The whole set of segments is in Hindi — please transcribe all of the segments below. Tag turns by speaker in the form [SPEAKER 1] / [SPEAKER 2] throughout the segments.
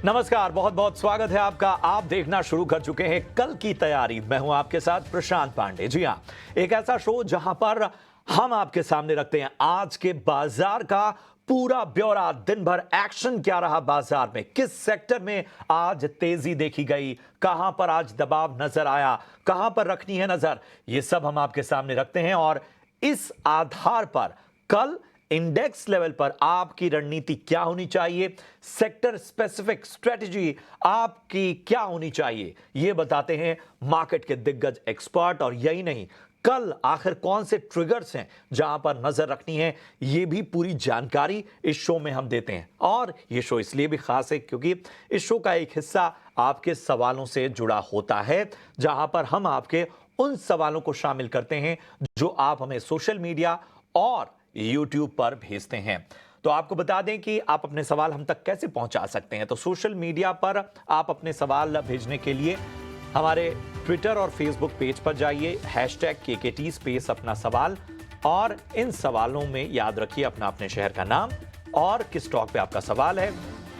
[SPEAKER 1] नमस्कार, बहुत बहुत स्वागत है आपका। आप देखना शुरू कर चुके हैं कल की तैयारी। मैं हूं आपके साथ प्रशांत पांडे। जी हां, एक ऐसा शो जहां पर हम आपके सामने रखते हैं आज के बाजार का पूरा ब्यौरा। दिन भर एक्शन क्या रहा बाजार में, किस सेक्टर में आज तेजी देखी गई, कहां पर आज दबाव नजर आया, कहां पर रखनी है नजर, ये सब हम आपके सामने रखते हैं। और इस आधार पर कल इंडेक्स लेवल पर आपकी रणनीति क्या होनी चाहिए, सेक्टर स्पेसिफिक स्ट्रेटजी आपकी क्या होनी चाहिए, यह बताते हैं मार्केट के दिग्गज एक्सपर्ट। और यही नहीं, कल आखिर कौन से ट्रिगर्स हैं जहां पर नजर रखनी है, यह भी पूरी जानकारी इस शो में हम देते हैं। और यह शो इसलिए भी खास है क्योंकि इस शो का एक हिस्सा आपके सवालों से जुड़ा होता है, जहां पर हम आपके उन सवालों को शामिल करते हैं जो आप हमें सोशल मीडिया और YouTube पर भेजते हैं। तो आपको बता दें कि आप अपने सवाल हम तक कैसे पहुंचा सकते हैं। तो सोशल मीडिया पर आप अपने सवाल भेजने के लिए हमारे ट्विटर और फेसबुक पेज पर जाइए, #KKT स्पेस अपना सवाल, और इन सवालों में याद रखिए अपना अपने शहर का नाम और किस स्टॉक पे आपका सवाल है,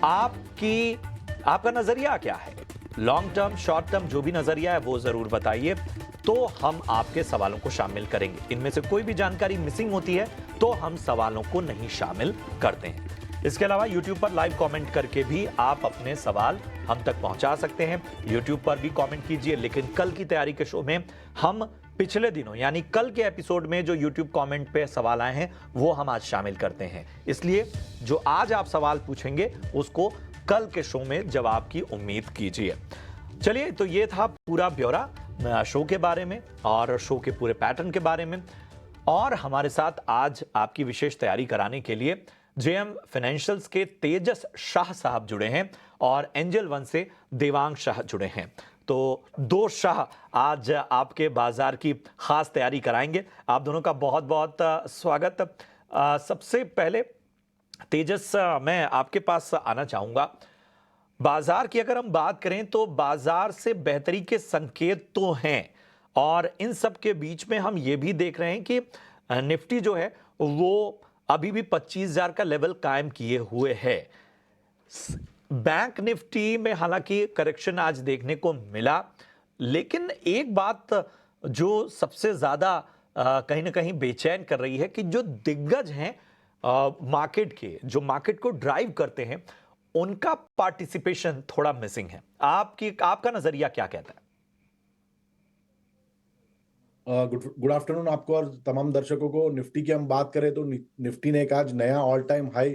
[SPEAKER 1] आपका नजरिया क्या है, लॉन्ग टर्म शॉर्ट टर्म जो भी नजरिया है वो जरूर बताइए, तो हम आपके सवालों को शामिल करेंगे। इनमें से कोई भी जानकारी मिसिंग होती है तो हम सवालों को नहीं शामिल करते हैं। इसके अलावा YouTube पर लाइव कमेंट करके भी आप अपने सवाल हम तक पहुंचा सकते हैं। YouTube पर भी कमेंट कीजिए, लेकिन कल की तैयारी के शो में हम पिछले दिनों यानी कल के एपिसोड में जो YouTube कमेंट पे सवाल आए हैं वो हम आज शामिल करते हैं। इसलिए जो आज आप सवाल पूछेंगे उसको कल के शो में जवाब की उम्मीद कीजिए। चलिए, तो ये था पूरा ब्यौरा शो के बारे में और शो के पूरे पैटर्न के बारे में। और हमारे साथ आज आपकी विशेष तैयारी कराने के लिए जेएम फाइनेंशियल्स के तेजस शाह साहब जुड़े हैं और एंजल वन से देवांग शाह जुड़े हैं। तो दो शाह आज आपके बाजार की खास तैयारी कराएंगे। आप दोनों का बहुत बहुत स्वागत। सबसे पहले तेजस, मैं आपके पास आना चाहूंगा। बाजार की अगर हम बात करें तो बाजार से बेहतरी के संकेत तो हैं, और इन सब के बीच में हम ये भी देख रहे हैं कि निफ्टी जो है वो अभी भी 25,000 का लेवल कायम किए हुए है। बैंक निफ्टी में हालांकि करेक्शन आज देखने को मिला, लेकिन एक बात जो सबसे ज्यादा कहीं ना कहीं बेचैन कर रही है कि जो दिग्गज हैं मार्केट के, जो मार्केट को ड्राइव करते हैं, उनका पार्टिसिपेशन थोड़ा मिसिंग है। आपका नजरिया क्या कहता है?
[SPEAKER 2] गुड आफ्टरनून आपको और तमाम दर्शकों को। निफ्टी की हम बात करें तो निफ्टी ने एक आज नया ऑल टाइम हाई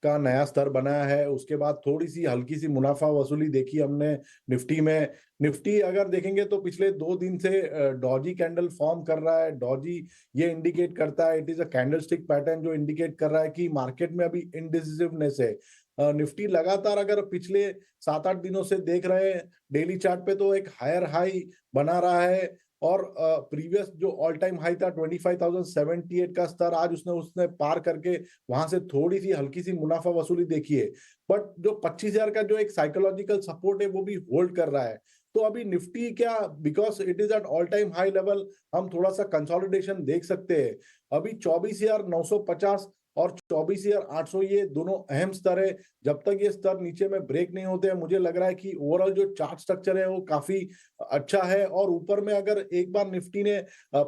[SPEAKER 2] का नया स्तर बनाया है। उसके बाद थोड़ी सी हल्की सी मुनाफा वसूली देखी हमने निफ्टी में। निफ्टी अगर देखेंगे तो पिछले 2 दिन से डॉजी कैंडल फॉर्म कर रहा है। डॉजी ये इंडिकेट करता है, it is a candlestick pattern जो इंडिकेट कर रहा है कि मार्केट में अभी इनडिसिसिवनेस है। निफ्टी लगातार अगर पिछले 7-8 दिनों से देख रहे हैं डेली चार्ट पे तो एक हायर हाई बना रहा है। और प्रीवियस जो ऑल टाइम हाई था 25,078 का स्तर आज उसने पार करके वहां से थोड़ी सी हल्की सी मुनाफा वसूली देखी है। बट जो 25,000 का जो एक साइकोलॉजिकल सपोर्ट है वो भी होल्ड कर रहा है। तो अभी निफ्टी क्या, because it is at all time high level, हम थोड़ा सा कंसोलिडेशन देख सकते हैं। अभी 24,950 और 24,800 ये दोनों अहम स्तर है। जब तक ये स्तर नीचे में ब्रेक नहीं होते हैं, मुझे लग रहा है कि ओवरऑल जो चार्ट स्ट्रक्चर है वो काफी अच्छा है। और ऊपर में अगर एक बार निफ्टी ने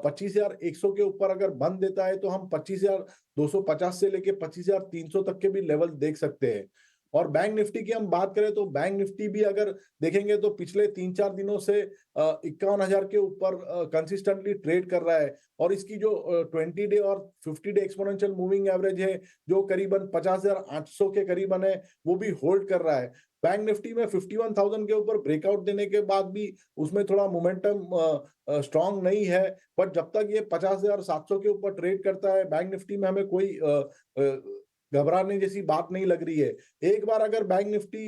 [SPEAKER 2] 25,100 के ऊपर अगर बंद देता है तो हम 25,250 से लेके 25,300 तक के भी लेवल देख सकते हैं। और बैंक निफ्टी की हम बात करें तो बैंक निफ्टी भी अगर देखेंगे तो पिछले 3-4 दिनों से 51,000 के ऊपर कंसिस्टेंटली ट्रेड कर रहा है। और इसकी जो 20 डे और 50 डे एक्सपोनेंशियल मूविंग एवरेज है जो करीबन 50,800 के करीबन है, वो भी होल्ड कर रहा है। बैंक निफ्टी में 51,000 के ऊपर ब्रेकआउट देने के बाद भी उसमें थोड़ा मोमेंटम स्ट्रांग नहीं है। बट जब तक ये 50,700 के ऊपर ट्रेड करता है, बैंक निफ्टी में हमें कोई घबराने जैसी बात नहीं लग रही है। एक बार अगर बैंक निफ्टी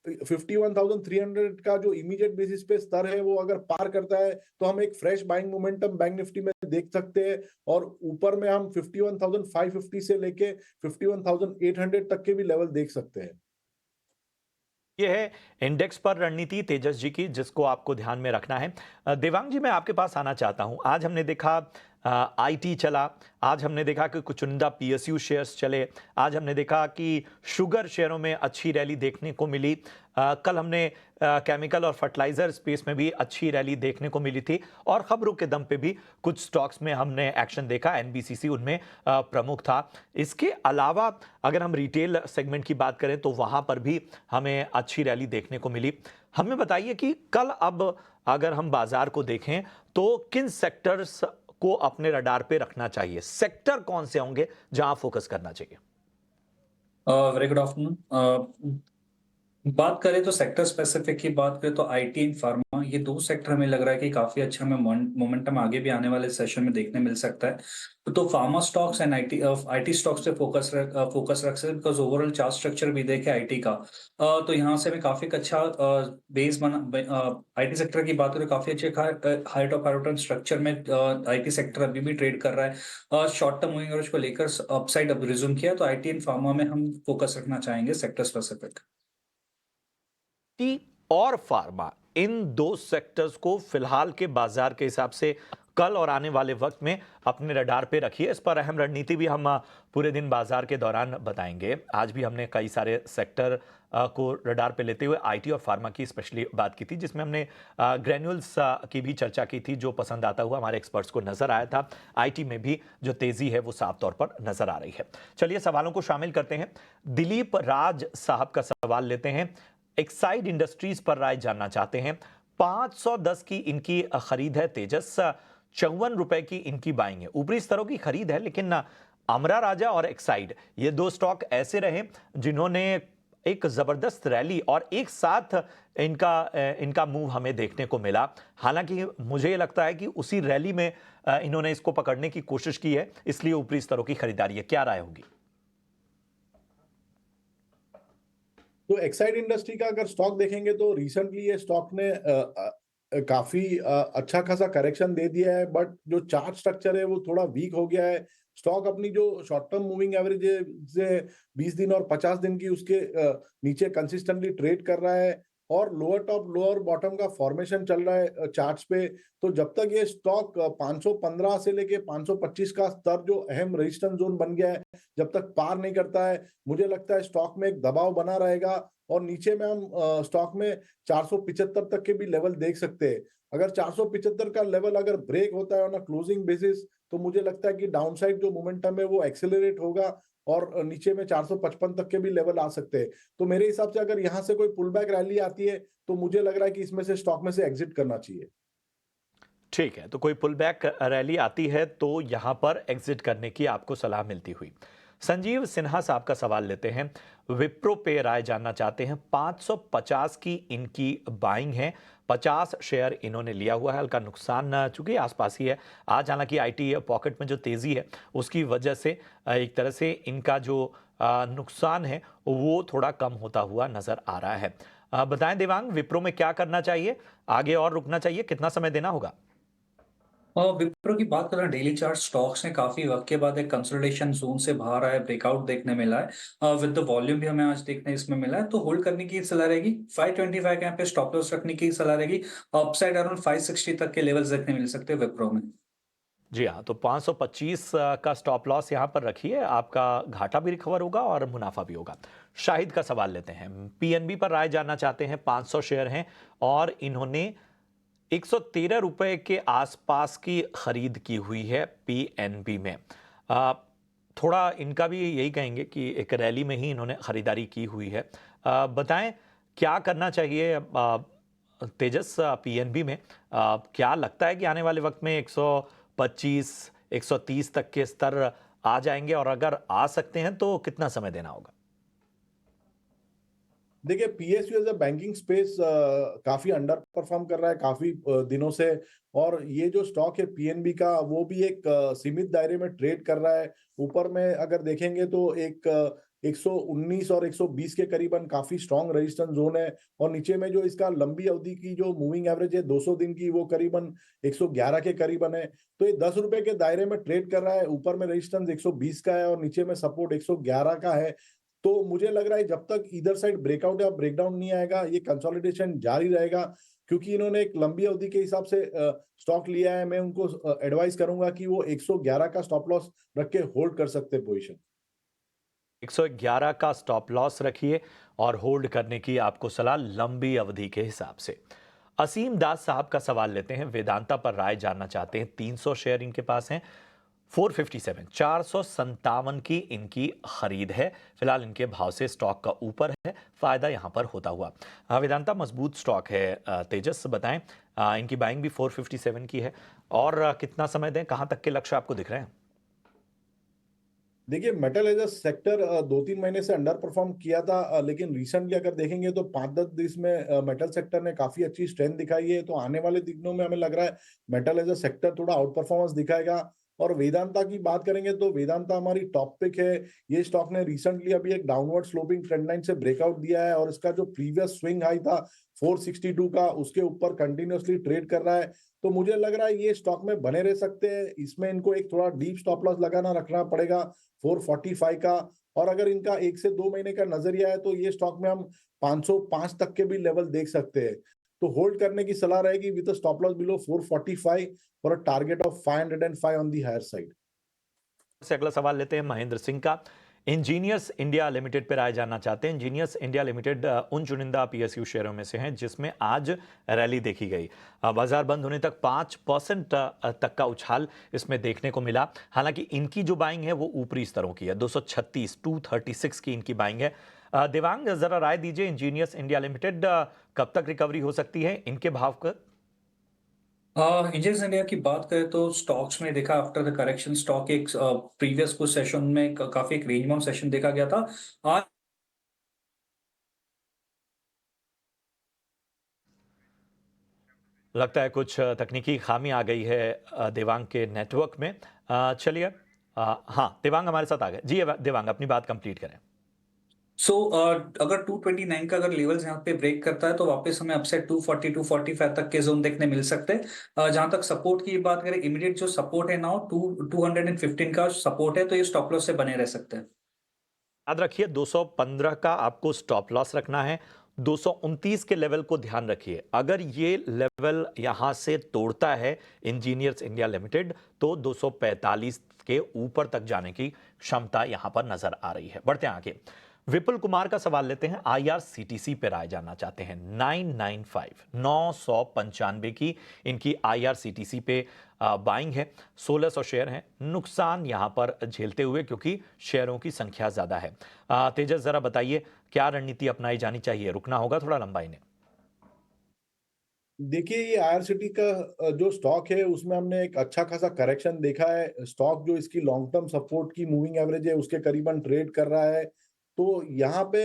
[SPEAKER 2] 51,300 का जो इमीडिएट बेसिस पे स्तर है वो अगर पार करता है तो हम एक fresh buying momentum bank Nifty में देख सकते हैं। और ऊपर में हम 51,550 से लेके 51,800 तक के भी लेवल देख सकते हैं।
[SPEAKER 1] ये है इंडेक्स पर रणनीति तेजस जी की, जिसको आपको ध्यान में रखना है। देवांग जी, मैं आपके पास आना चाहता हूं। आज हमने देखा आईटी चला, आज हमने देखा कि कुछ चुनिंदा पीएसयू शेयर्स चले, आज हमने देखा कि शुगर शेयरों में अच्छी रैली देखने को मिली। कल हमने केमिकल और फर्टिलाइजर स्पेस में भी अच्छी रैली देखने को मिली थी और खबरों के दम पे भी कुछ स्टॉक्स में हमने एक्शन देखा, एनबीसीसी उनमें प्रमुख था। इसके अलावा अगर हम रिटेल सेगमेंट की बात करें तो वहां पर भी हमें अच्छी रैली देखने को मिली। हमें बताइए कि कल अब अगर हम बाजार को देखें तो किन सेक्टर्स को अपने रडार पे रखना चाहिए, सेक्टर कौन से होंगे जहां फोकस करना चाहिए?
[SPEAKER 3] Very good afternoon. बात करें तो सेक्टर स्पेसिफिक की बात करें तो आईटी एंड फार्मा, ये दो सेक्टर हमें लग रहा है कि काफी अच्छा हमें मोमेंटम आगे भी आने वाले सेशन में देखने मिल सकता है। तो pharma stocks and IT stocks पे फोकस रख सकते हैं, बिकॉज ओवरऑल चार्ट स्ट्रक्चर भी देखे आईटी का। तो यहाँ से हमें काफी अच्छा बेस बना। आईटी सेक्टर की बात करें, काफी अच्छे हाइट ऑफ पैटर्न स्ट्रक्चर में आईटी सेक्टर अभी भी ट्रेड कर रहा है। शॉर्ट टर्म मूविंग एवरेज को लेकर अपसाइड अब रिज्यूम किया, तो आईटी एंड फार्मा में हम फोकस रखना चाहेंगे सेक्टर स्पेसिफिक।
[SPEAKER 1] टी और फार्मा, इन दो सेक्टर्स को फिलहाल के बाजार के हिसाब से कल और आने वाले वक्त में अपने रडार पे रखिए। इस पर अहम रणनीति भी हम पूरे दिन बाजार के दौरान बताएंगे। आज भी हमने कई सारे सेक्टर को रडार पे लेते हुए आईटी और फार्मा की स्पेशली बात की थी, जिसमें हमने ग्रेन्यूल्स की भी चर्चा की थी, जो पसंद आता हुआ हमारे एक्सपर्ट्स को नजर आया था। आईटी में भी जो तेजी है वो साफ तौर पर नजर आ रही है। चलिए सवालों को शामिल करते हैं। दिलीप राज साहब का सवाल लेते हैं। एक्साइड इंडस्ट्रीज पर राय जानना चाहते हैं। 510 की इनकी खरीद है, तेजस 54 रुपए की इनकी बाइंग है। ऊपरी स्तरों की खरीद है, लेकिन अमरा राजा और एक्साइड ये दो स्टॉक ऐसे रहे जिन्होंने एक जबरदस्त रैली और एक साथ इनका मूव हमें देखने को मिला। हालांकि मुझे लगता है कि उसी रैली में इन्होंने इसको पकड़ने की कोशिश की है, इसलिए ऊपरी स्तरों की खरीदारी है। क्या राय होगी?
[SPEAKER 2] तो एक्साइड इंडस्ट्री का अगर स्टॉक देखेंगे तो रिसेंटली ये स्टॉक ने काफी अच्छा खासा करेक्शन दे दिया है, बट जो चार्ट स्ट्रक्चर है वो थोड़ा वीक हो गया है। स्टॉक अपनी जो शॉर्ट टर्म मूविंग एवरेज से 20 दिन और 50 दिन की उसके नीचे कंसिस्टेंटली ट्रेड कर रहा है और लोअर टॉप लोअर बॉटम का फॉर्मेशन चल रहा है चार्ट्स पे। तो जब तक ये स्टॉक 515 से लेके 525 का स्तर जो अहम रेजिस्टेंस जोन बन गया है, जब तक पार नहीं करता है, मुझे लगता है स्टॉक में एक दबाव बना रहेगा और नीचे में हम स्टॉक में 475 तक के भी लेवल देख सकते हैं। अगर 475 का लेवल अगर ब्रेक होता है ऑन अ क्लोजिंग बेसिस, तो मुझे लगता है कि डाउनसाइड जो मोमेंटम है वो एक्सेलरेट होगा और नीचे में 455 तक के भी लेवल आ सकते हैं। तो मेरे हिसाब से अगर यहाँ से कोई पुल बैक रैली आती है तो मुझे लग रहा है कि इसमें से स्टॉक में से एग्जिट करना चाहिए।
[SPEAKER 1] ठीक है, तो कोई पुल बैक रैली आती है तो यहां पर एग्जिट करने की आपको सलाह मिलती हुई। संजीव सिन्हा साहब का सवाल लेते हैं। विप्रो पे राय जानना चाहते हैं। 550 की इनकी बाइंग है, 50 शेयर इन्होंने लिया हुआ है। हल्का नुकसान चूंकि आसपास ही है आज, हालांकि आईटी पॉकेट में जो तेजी है उसकी वजह से एक तरह से इनका जो नुकसान है वो थोड़ा कम होता हुआ नजर आ रहा है। बताएं देवांग, विप्रो में क्या करना चाहिए, आगे और रुकना चाहिए, कितना समय देना होगा?
[SPEAKER 3] और विप्रो की बात करें, डेली चार्ट स्टॉक्स ने काफी वक्त के बाद एक कंसोलिडेशन जोन से बाहर आया, ब्रेकआउट देखने मिला है। विद द वॉल्यूम भी हमें आज देखने इसमें मिला है, तो होल्ड करने की सलाह रहेगी। 525 के यहाँ पे स्टॉप लॉस रखने की सलाह रहेगी। अपसाइड अराउंड 560 तक के लेवल्स देखने मिल सकते हैं विप्रो में।
[SPEAKER 1] जी हाँ, तो 525 का स्टॉप लॉस यहां पर रखिए, आपका घाटा भी रिकवर होगा और मुनाफा भी होगा। शाहिद का सवाल लेते हैं। पीएनबी पर राय जानना चाहते हैं। 500 शेयर हैं और इन्होंने 113 रुपए के आसपास की खरीद की हुई है पीएनबी में। आ, थोड़ा इनका भी यही कहेंगे कि एक रैली में ही इन्होंने खरीदारी की हुई है। बताएं क्या करना चाहिए तेजस पीएनबी में? क्या लगता है कि आने वाले वक्त में 125 130 तक के स्तर आ जाएंगे, और अगर आ सकते हैं तो कितना समय देना होगा?
[SPEAKER 2] देखिए, PSU as a banking space काफी अंडर परफॉर्म कर रहा है काफी दिनों से, और ये जो स्टॉक है पीएनबी का वो भी एक सीमित दायरे में ट्रेड कर रहा है। ऊपर में अगर देखेंगे तो एक 119 और 120 के करीबन काफी स्ट्रॉन्ग रेजिस्टेंस जोन है, और नीचे में जो इसका लंबी अवधि की जो मूविंग एवरेज है 200 दिन की, वो करीबन 111 के करीबन है। तो ये 10 रुपए के दायरे में ट्रेड कर रहा है। ऊपर में रेजिस्टेंस 120 का है और नीचे में सपोर्ट 111 का है। तो मुझे लग रहा है जब तक इधर साइड ब्रेकआउट या ब्रेकडाउन नहीं आएगा, ये कंसोलिडेशन जारी रहेगा, क्योंकि इन्होंने एक लंबी अवधि के हिसाब से स्टॉक लिया है। मैं उनको एडवाइस करूंगा कि वो 111 का स्टॉप लॉस रख के होल्ड कर सकते हैं पोजीशन।
[SPEAKER 1] 111 का स्टॉप लॉस रखिए और होल्ड करने की आपको सलाह लंबी अवधि के हिसाब से। असीम दास साहब का सवाल लेते हैं, वेदांता पर राय जानना चाहते हैं। 300 शेयर इनके पास हैं, 457 457 की इनकी खरीद है। फिलहाल इनके भाव से स्टॉक का ऊपर है, फायदा यहां पर होता हुआ। वेदांता मजबूत स्टॉक है। तेजस बताएं, इनकी बाइंग भी 457 की है और कितना समय दें, कहां तक के लक्ष्य आपको दिख रहे हैं?
[SPEAKER 2] देखिए, मेटल एज अ सेक्टर 2-3 महीने से अंडर परफॉर्म किया था, लेकिन रिसेंटली अगर देखेंगे तो 5-10 दिन में मेटल सेक्टर ने काफी अच्छी स्ट्रेंथ दिखाई है। तो आने वाले दिनों में हमें लग रहा है मेटल एज अ सेक्टर थोड़ा आउट परफॉर्मेंस दिखाएगा। और वेदांता की बात करेंगे तो वेदांता हमारी टॉप पिक है। ये स्टॉक ने रिसेंटली अभी एक डाउनवर्ड स्लोपिंग ट्रेंड लाइन से ब्रेकआउट दिया है, और इसका जो प्रीवियस स्विंग हाई था 462 का, उसके ऊपर कंटिन्यूअसली ट्रेड कर रहा है। तो मुझे लग रहा है ये स्टॉक में बने रह सकते हैं। इसमें इनको एक थोड़ा डीप स्टॉप लॉस लगाना रखना पड़ेगा 445 का। और अगर इनका 1 से 2 महीने का नजरिया है तो ये स्टॉक में हम 505 तक के भी लेवल देख सकते हैं। तो होल्ड करने की सलाह रहेगी with stop loss below 445 for a target of 505 on the higher side.
[SPEAKER 1] से अगला सवाल लेते हैं महेंद्र सिंह का। इंजीनियर्स इंडिया लिमिटेड पर राय जानना चाहते हैं। इंजीनियर्स इंडिया लिमिटेड उन चुनिंदा पीएसयू शेयरों में से हैं जिसमें आज रैली देखी गई। बाजार बंद होने तक 5% तक का उछाल इसमें देखने को मिला। हालांकि इनकी जो बाइंग है वो ऊपरी स्तरों की है, 236 की इनकी बाइंग है। देवांग, जरा राय दीजिए, इंजीनियर्स इंडिया लिमिटेड कब तक रिकवरी हो सकती है, इनके भाव का?
[SPEAKER 3] इंजीनियर्स इंडिया की बात करें तो स्टॉक्स में देखा आफ्टर द करेक्शन स्टॉक एक प्रीवियस कुछ सेशन में काफी एक रेंज बाउंड सेशन देखा गया था। आज
[SPEAKER 1] लगता है कुछ तकनीकी खामी आ गई है देवांग के नेटवर्क में। चलिए, हाँ, देवांग हमारे साथ आ गए जी। देवांग, अपनी बात कंप्लीट करें।
[SPEAKER 3] अगर 229 का अगर लेवल्स यहाँ पे ब्रेक करता है तो वापस हमें अपसाइड 240 245 तक के जोन देखने मिल सकते हैं। जहां तक सपोर्ट की बात करें, इमीडिएट जो सपोर्ट है नाउ 215 का सपोर्ट है, तो ये स्टॉप लॉस से बने रह सकते हैं।
[SPEAKER 1] याद रखिए 215 का आपको स्टॉप लॉस रखना है। 229 के लेवल को ध्यान रखिए। अगर ये लेवल यहां से तोड़ता है इंजीनियर्स इंडिया लिमिटेड तो 245 के ऊपर तक जाने की क्षमता यहां पर नजर आ रही है। बढ़ते हैं आगे। विपुल कुमार का सवाल लेते हैं। आईआरसीटीसी पे राय जानना चाहते हैं। 995 की इनकी आईआरसीटीसी पे बाइंग है। 1600 शेयर हैं, नुकसान यहां पर झेलते हुए क्योंकि शेयरों की संख्या ज्यादा है। तेजस, जरा बताइए क्या रणनीति अपनाई जानी चाहिए, रुकना होगा थोड़ा लंबाई ने?
[SPEAKER 2] देखिए, ये आईआरसीटी का जो स्टॉक है उसमें हमने एक अच्छा खासा करेक्शन देखा है। स्टॉक जो इसकी लॉन्ग टर्म सपोर्ट की मूविंग एवरेज है उसके करीबन ट्रेड कर रहा है। तो यहाँ पे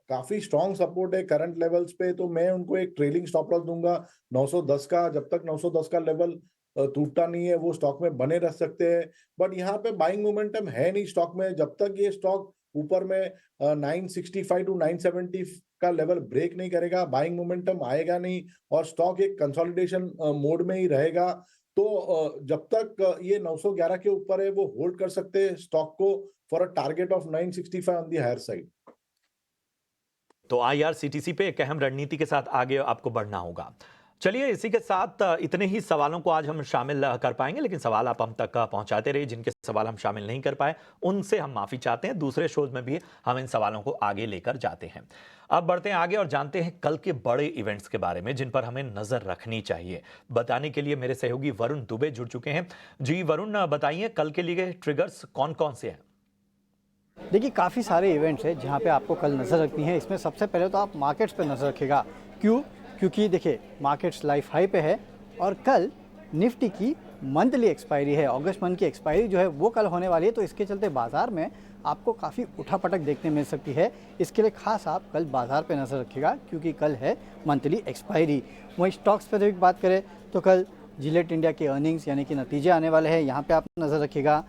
[SPEAKER 2] काफी स्ट्रॉन्ग सपोर्ट है करंट लेवल्स पे। तो मैं उनको एक ट्रेलिंग स्टॉप लॉस दूंगा 910 का। जब तक 910 का लेवल टूटता नहीं है वो स्टॉक में बने रह सकते हैं। बट यहाँ पे बाइंग मोमेंटम है नहीं स्टॉक में। जब तक ये स्टॉक ऊपर में 965 टू 970 का लेवल ब्रेक नहीं करेगा, बाइंग मोमेंटम आएगा नहीं और स्टॉक एक कंसोलिडेशन मोड में ही रहेगा। तो जब तक ये 911 के ऊपर है वो होल्ड कर सकते हैं स्टॉक को for a target of 965 on the higher side.
[SPEAKER 1] तो आईआरसीटीसी पे एक अहम रणनीति के साथ आगे आपको बढ़ना होगा। चलिए, इसी के साथ इतने ही सवालों को आज हम शामिल कर पाएंगे, लेकिन सवाल आप हम तक पहुंचाते रहिए। जिनके सवाल हम शामिल नहीं कर पाए उनसे हम माफी चाहते हैं। दूसरे शोज में भी हम इन सवालों को आगे लेकर जाते हैं। अब बढ़ते हैं आगे और जानते हैं कल के बड़े इवेंट्स के बारे में जिन पर हमें नजर रखनी चाहिए। बताने के लिए मेरे सहयोगी वरुण दुबे जुड़ चुके हैं। जी वरुण, बताइए कल के लिए ट्रिगर्स कौन कौन से हैं?
[SPEAKER 4] देखिए, काफ़ी सारे इवेंट्स हैं जहाँ पे आपको कल नज़र रखनी है। इसमें सबसे पहले तो आप मार्केट्स पे नज़र रखिएगा। क्यों? क्योंकि देखिए, मार्केट्स लाइफ हाई पे है और कल निफ्टी की मंथली एक्सपायरी है। अगस्त मंथ की एक्सपायरी जो है वो कल होने वाली है, तो इसके चलते बाजार में आपको काफ़ी उठापटक देखने मिल सकती है। इसके लिए खास आप कल बाजार पे नज़र रखिएगा क्योंकि कल है मंथली एक्सपायरी। वहीं स्टॉक्स पर भी बात करें तो कल जिलेट इंडिया के अर्निंग्स यानी कि नतीजे आने वाले हैं, यहाँ पर आप नज़र रखिएगा।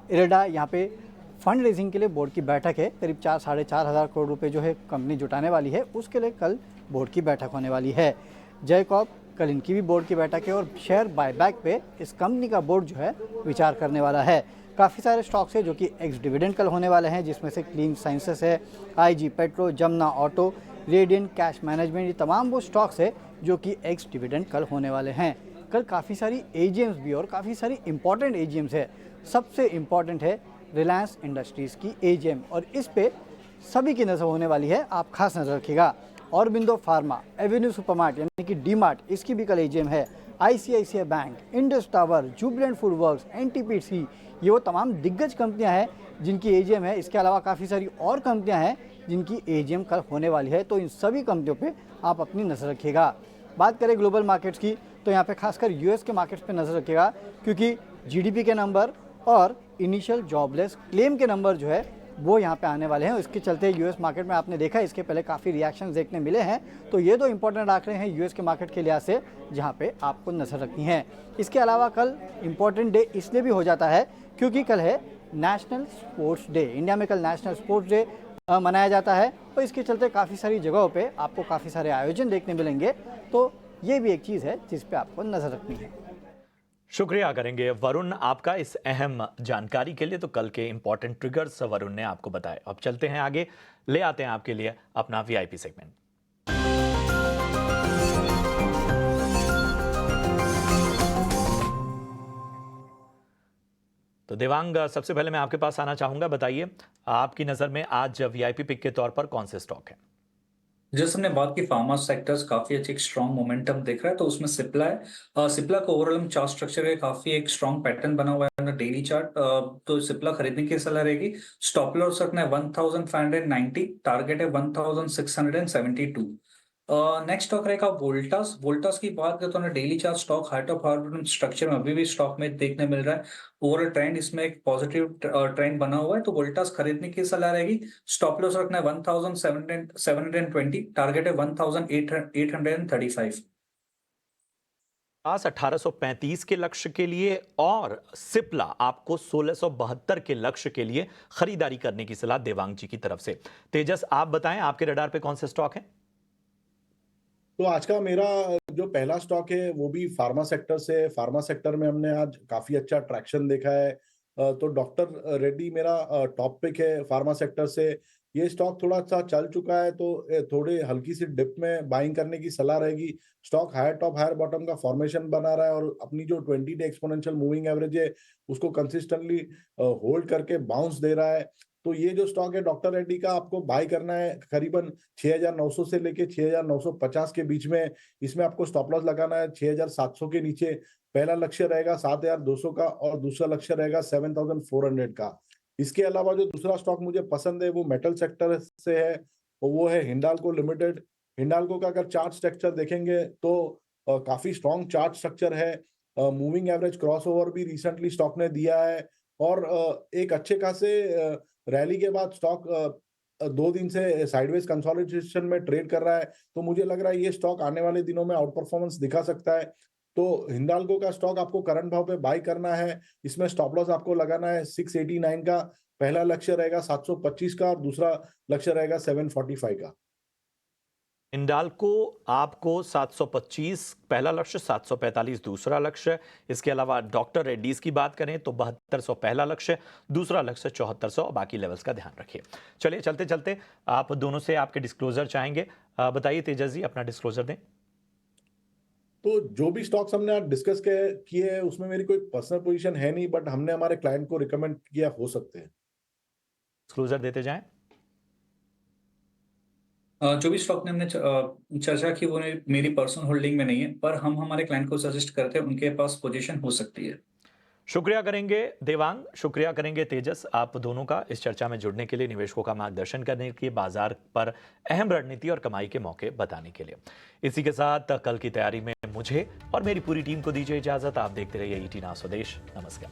[SPEAKER 4] इरेडा, यहाँ पे फंड रेजिंग के लिए बोर्ड की बैठक है। करीब 4-4.5 हज़ार करोड़ रुपए जो है कंपनी जुटाने वाली है, उसके लिए कल बोर्ड की बैठक होने वाली है। जयकॉर्प, कल इनकी भी बोर्ड की बैठक है और शेयर बायबैक पे इस कंपनी का बोर्ड जो है विचार करने वाला है। काफ़ी सारे स्टॉक्स हैं जो कि एक्स डिविडेंड कल होने वाले हैं, जिसमें से क्लीन साइंसेस है, IG petro, Jamuna auto, radian cash management, ये तमाम वो स्टॉक्स है जो कि एक्स डिविडेंड कल होने वाले हैं। कल काफ़ी सारी एजीएम्स भी और काफ़ी सारी इंपॉर्टेंट एजीएम्स है। सबसे इम्पॉर्टेंट है रिलायंस इंडस्ट्रीज़ की एजीएम, और इस पे सभी की नज़र होने वाली है, आप खास नज़र रखिएगा। ऑरबिंदो फार्मा, एवेन्यू सुपरमार्ट यानी कि डी मार्ट, इसकी भी कल एजीएम है। ICICI bank, Indus tower, Jubilant food works, NTPC, ये वो तमाम दिग्गज कंपनियां हैं जिनकी एजीएम है। इसके अलावा काफ़ी सारी और कंपनियां हैं जिनकी एजीएम कल होने वाली है, तो इन सभी कंपनियों पे आप अपनी नज़र रखिएगा। बात करें ग्लोबल मार्केट्स की, तो यहाँ पे खासकर यूएस के मार्केट्स पे नज़र रखिएगा, क्योंकि जीडीपी के नंबर और इनिशियल जॉबलेस क्लेम के नंबर जो है वो यहाँ पे आने वाले हैं। इसके चलते यूएस मार्केट में आपने देखा इसके पहले काफ़ी रिएक्शंस देखने मिले हैं, तो ये दो इंपॉर्टेंट आंकड़े हैं यूएस के मार्केट के लिहाज से जहाँ पे आपको नजर रखनी है। इसके अलावा कल इंपॉर्टेंट डे इसलिए भी हो जाता है क्योंकि कल है नेशनल स्पोर्ट्स डे। इंडिया में कल नेशनल स्पोर्ट्स डे मनाया जाता है, और इसके चलते काफ़ी सारी जगहों पर आपको काफ़ी सारे आयोजन देखने मिलेंगे, तो ये भी एक चीज़ है जिस पर आपको नज़र रखनी है।
[SPEAKER 1] शुक्रिया करेंगे वरुण आपका इस अहम जानकारी के लिए। तो कल के इंपॉर्टेंट ट्रिगर्स वरुण ने आपको बताए। अब चलते हैं आगे, ले आते हैं आपके लिए अपना वीआईपी सेगमेंट। तो देवांग, सबसे पहले मैं आपके पास आना चाहूंगा, बताइए आपकी नजर में आज वीआईपी पिक के तौर पर कौन से स्टॉक हैं?
[SPEAKER 3] जैसे हमने बात की फार्मा सेक्टर्स काफी अच्छी एक स्ट्रॉन्ग मोमेंटम दिख रहा है, तो उसमें सिप्ला है। सिप्ला का ओवरऑल हम चार्ट स्ट्रक्चर है काफी एक स्ट्रॉन्ग पैटर्न बना हुआ है डेली चार्ट। तो सिप्ला खरीदने की सलाह रहेगी। स्टॉप लॉस रखना है 1590, टारगेट है 1672। नेक्स्ट स्टॉक रहेगा वोल्टास। वोल्टास की बात करें तो हमने daily chart stock height of hard structure में अभी भी स्टॉक में देखने मिल रहा है। ओवरऑल ट्रेंड इसमें एक पॉजिटिव ट्रेंड बना हुआ है, तो वोल्टास खरीदने की सलाह रहेगी। स्टॉप लॉस रखना है 1720, टारगेट है 1835।
[SPEAKER 1] 1835 के लक्ष्य के लिए और सिप्ला आपको 1672 के लक्ष्य के लिए खरीदारी करने की सलाह देवांग जी की तरफ से। तेजस, आप बताएं आपके रडार पे कौन से स्टॉक हैं?
[SPEAKER 2] तो आज का मेरा जो पहला स्टॉक है वो भी फार्मा सेक्टर से। फार्मा सेक्टर में हमने आज काफी अच्छा ट्रैक्शन देखा है, तो डॉक्टर रेड्डी मेरा टॉप पिक है फार्मा सेक्टर से। ये स्टॉक थोड़ा सा चल चुका है, तो थोड़े हल्की सी डिप में बाइंग करने की सलाह रहेगी। Stock higher top higher bottom का फॉर्मेशन बना रहा है और अपनी जो 20 डे एक्सपोनेंशियल मूविंग एवरेज है उसको कंसिस्टेंटली होल्ड करके बाउंस दे रहा है। तो ये जो स्टॉक है डॉक्टर रेड्डी का, आपको बाय करना है करीबन 6900 से लेके 6950 के बीच में। इसमें आपको स्टॉप लॉस लगाना है 6700 के नीचे। पहला लक्ष्य रहेगा 7200 का और दूसरा लक्ष्य रहेगा 7400 का। इसके अलावा जो दूसरा स्टॉक मुझे पसंद है वो मेटल सेक्टर से है, और वो है हिंडाल्को लिमिटेड। हिंडाल्को का अगर चार्ट स्ट्रक्चर देखेंगे तो काफी स्ट्रॉन्ग चार्ट स्ट्रक्चर है। मूविंग एवरेज क्रॉसओवर भी रिसेंटली स्टॉक ने दिया है, और एक अच्छे खासे रैली के बाद स्टॉक 2 दिन से साइडवेज कंसोलिडेशन में ट्रेड कर रहा है। तो मुझे लग रहा है ये स्टॉक आने वाले दिनों में आउट परफॉर्मेंस दिखा सकता है। तो हिंडाल्को का स्टॉक आपको करंट भाव पे बाय करना है। इसमें स्टॉप लॉस आपको लगाना है 689 का। पहला लक्ष्य रहेगा 725 का और दूसरा लक्ष्य रहेगा 745 का।
[SPEAKER 1] हिंडाल्को आपको 725 पहला लक्ष्य, 745 दूसरा लक्ष्य। इसके अलावा डॉक्टर रेड्डीज की बात करें तो 7200 पहला लक्ष्य, दूसरा लक्ष्य 7400, और बाकी लेवल्स का ध्यान रखिए। चलिए चलते चलते आप दोनों से आपके डिस्क्लोजर चाहेंगे। बताइए तेजस जी, अपना डिस्क्लोजर दें।
[SPEAKER 2] तो जो भी स्टॉक्स हमने आज डिस्कस किए हैं उसमें मेरी कोई पर्सनल पोजीशन है नहीं, बट हमने हमारे क्लाइंट को रिकमेंड किया हो सकते हैं।
[SPEAKER 1] डिस्क्लोजर देते जाएं।
[SPEAKER 3] जो भी स्टॉक ने हमने चर्चा की वो मेरी पर्सनल होल्डिंग में नहीं है, पर हम हमारे क्लाइंट को सजेस्ट करते हैं, उनके पास पोजीशन हो सकती है।
[SPEAKER 1] शुक्रिया करेंगे देवांग, शुक्रिया करेंगे तेजस, आप दोनों का इस चर्चा में जुड़ने के लिए, निवेशकों का मार्गदर्शन करने के लिए, बाजार पर अहम रणनीति और कमाई के मौके बताने के लिए। इसी के साथ कल की तैयारी में मुझे और मेरी पूरी टीम को दीजिए इजाजत। आप देखते रहिए ईटी नाउ स्वदेश। नमस्कार।